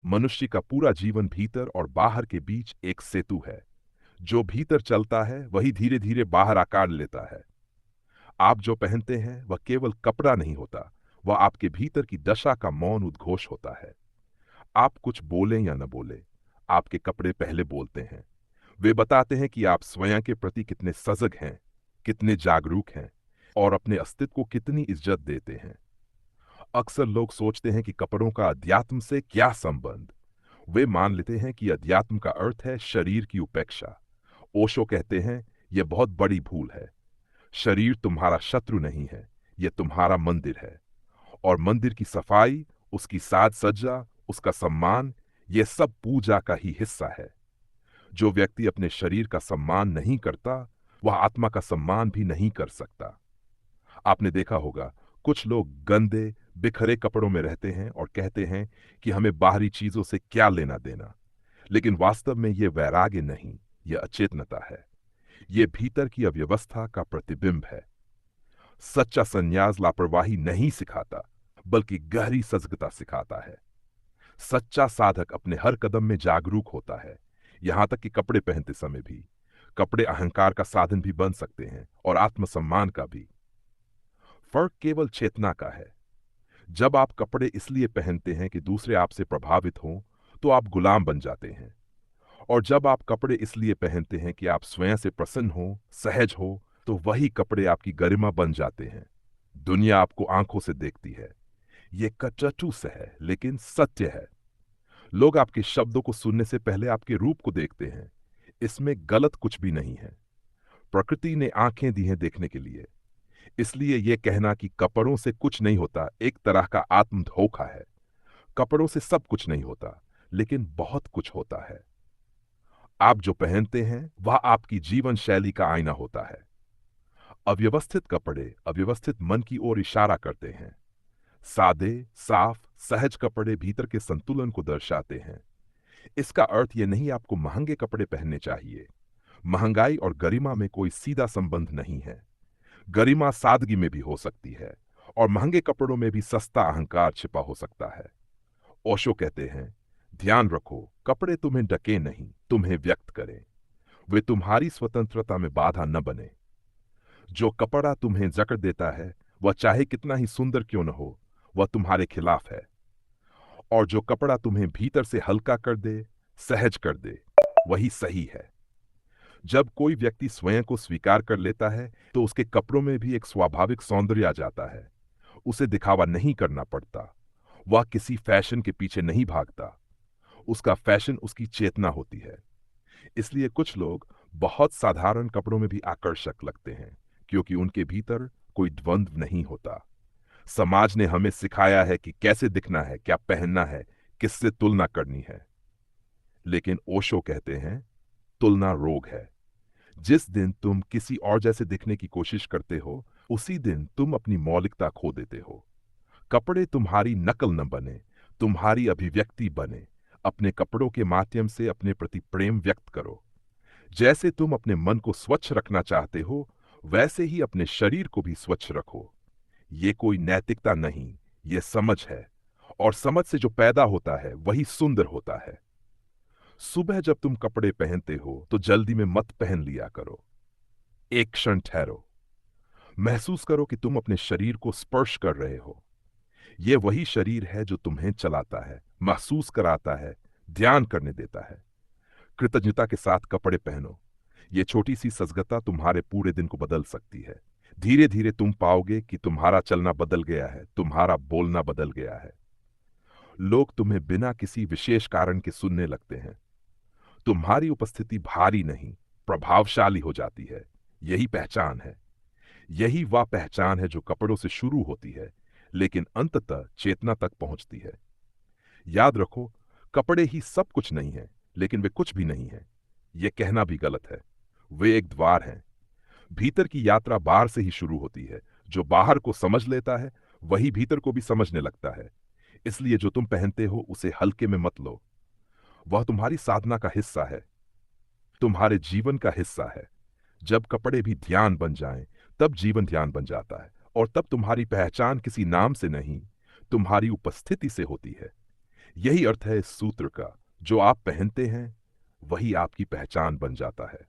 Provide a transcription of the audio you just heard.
मनुष्य का पूरा जीवन भीतर और बाहर के बीच एक सेतु है। जो भीतर चलता है वही धीरे धीरे बाहर आकार लेता है। आप जो पहनते हैं वह केवल कपड़ा नहीं होता, वह आपके भीतर की दशा का मौन उद्घोष होता है। आप कुछ बोलें या न बोलें, आपके कपड़े पहले बोलते हैं। वे बताते हैं कि आप स्वयं के प्रति कितने सजग हैं, कितने जागरूक हैं और अपने अस्तित्व को कितनी इज्जत देते हैं। अक्सर लोग सोचते हैं कि कपड़ों का अध्यात्म से क्या संबंध। वे मान लेते हैं कि अध्यात्म का अर्थ है शरीर की उपेक्षा। ओशो कहते हैं यह बहुत बड़ी भूल है। शरीर तुम्हारा शत्रु नहीं है, यह तुम्हारा मंदिर है। और मंदिर की सफाई, उसकी साज सज्जा, उसका सम्मान, यह सब पूजा का ही हिस्सा है। जो व्यक्ति अपने शरीर का सम्मान नहीं करता, वह आत्मा का सम्मान भी नहीं कर सकता। आपने देखा होगा, कुछ लोग गंदे बिखरे कपड़ों में रहते हैं और कहते हैं कि हमें बाहरी चीजों से क्या लेना देना। लेकिन वास्तव में यह वैराग्य नहीं, यह अचेतनता है। यह भीतर की अव्यवस्था का प्रतिबिंब है। सच्चा संन्यास लापरवाही नहीं सिखाता, बल्कि गहरी सजगता सिखाता है। सच्चा साधक अपने हर कदम में जागरूक होता है, यहां तक कि कपड़े पहनते समय भी। कपड़े अहंकार का साधन भी बन सकते हैं और आत्मसम्मान का भी। फर्क केवल चेतना का है। जब आप कपड़े इसलिए पहनते हैं कि दूसरे आपसे प्रभावित हों, तो आप गुलाम बन जाते हैं। और जब आप कपड़े इसलिए पहनते हैं कि आप स्वयं से प्रसन्न हो, सहज हो, तो वही कपड़े आपकी गरिमा बन जाते हैं। दुनिया आपको आंखों से देखती है। यह कटु से है, लेकिन सत्य है। लोग आपके शब्दों को सुनने से पहले आपके रूप को देखते हैं। इसमें गलत कुछ भी नहीं है। प्रकृति ने आंखें दी हैं देखने के लिए। इसलिए यह कहना कि कपड़ों से कुछ नहीं होता एक तरह का आत्म धोखा है। कपड़ों से सब कुछ नहीं होता, लेकिन बहुत कुछ होता है। आप जो पहनते हैं वह आपकी जीवन शैली का आईना होता है। अव्यवस्थित कपड़े अव्यवस्थित मन की ओर इशारा करते हैं। सादे, साफ, सहज कपड़े भीतर के संतुलन को दर्शाते हैं। इसका अर्थ यह नहीं आपको महंगे कपड़े पहनने चाहिए। महंगाई और गरिमा में कोई सीधा संबंध नहीं है। गरिमा सादगी में भी हो सकती है और महंगे कपड़ों में भी सस्ता अहंकार छिपा हो सकता है। ओशो कहते हैं, ध्यान रखो, कपड़े तुम्हें ढके नहीं, तुम्हें व्यक्त करें। वे तुम्हारी स्वतंत्रता में बाधा न बने। जो कपड़ा तुम्हें जकड़ देता है, वह चाहे कितना ही सुंदर क्यों न हो, वह तुम्हारे खिलाफ है। और जो कपड़ा तुम्हें भीतर से हल्का कर दे, सहज कर दे, वही सही है। जब कोई व्यक्ति स्वयं को स्वीकार कर लेता है, तो उसके कपड़ों में भी एक स्वाभाविक सौंदर्य आ जाता है। उसे दिखावा नहीं करना पड़ता। वह किसी फैशन के पीछे नहीं भागता। उसका फैशन उसकी चेतना होती है। इसलिए कुछ लोग बहुत साधारण कपड़ों में भी आकर्षक लगते हैं, क्योंकि उनके भीतर कोई द्वंद्व नहीं होता। समाज ने हमें सिखाया है कि कैसे दिखना है, क्या पहनना है, किससे तुलना करनी है। लेकिन ओशो कहते हैं, तुलना रोग है। जिस दिन तुम किसी और जैसे दिखने की कोशिश करते हो, उसी दिन तुम अपनी मौलिकता खो देते हो। कपड़े तुम्हारी नकल न बने, तुम्हारी अभिव्यक्ति बने। अपने कपड़ों के माध्यम से अपने प्रति प्रेम व्यक्त करो। जैसे तुम अपने मन को स्वच्छ रखना चाहते हो, वैसे ही अपने शरीर को भी स्वच्छ रखो। ये कोई नैतिकता नहीं, ये समझ है। और समझ से जो पैदा होता है वही सुंदर होता है। सुबह जब तुम कपड़े पहनते हो तो जल्दी में मत पहन लिया करो। एक क्षण ठहरो। महसूस करो कि तुम अपने शरीर को स्पर्श कर रहे हो। यह वही शरीर है जो तुम्हें चलाता है, महसूस कराता है, ध्यान करने देता है। कृतज्ञता के साथ कपड़े पहनो। ये छोटी सी सजगता तुम्हारे पूरे दिन को बदल सकती है। धीरे धीरे तुम पाओगे कि तुम्हारा चलना बदल गया है, तुम्हारा बोलना बदल गया है। लोग तुम्हें बिना किसी विशेष कारण के सुनने लगते हैं। तुम्हारी उपस्थिति भारी नहीं, प्रभावशाली हो जाती है। यही पहचान है। यही वह पहचान है जो कपड़ों से शुरू होती है, लेकिन अंततः चेतना तक पहुंचती है। याद रखो, कपड़े ही सब कुछ नहीं है, लेकिन वे कुछ भी नहीं है। यह कहना भी गलत है। वे एक द्वार हैं। भीतर की यात्रा बाहर से ही शुरू होती है। जो बाहर को समझ लेता है, वही भीतर को भी समझने लगता है। इसलिए जो तुम पहनते हो उसे हल्के में मत लो। वह तुम्हारी साधना का हिस्सा है, तुम्हारे जीवन का हिस्सा है। जब कपड़े भी ध्यान बन जाएं, तब जीवन ध्यान बन जाता है। और तब तुम्हारी पहचान किसी नाम से नहीं, तुम्हारी उपस्थिति से होती है। यही अर्थ है इस सूत्र का, जो आप पहनते हैं वही आपकी पहचान बन जाता है।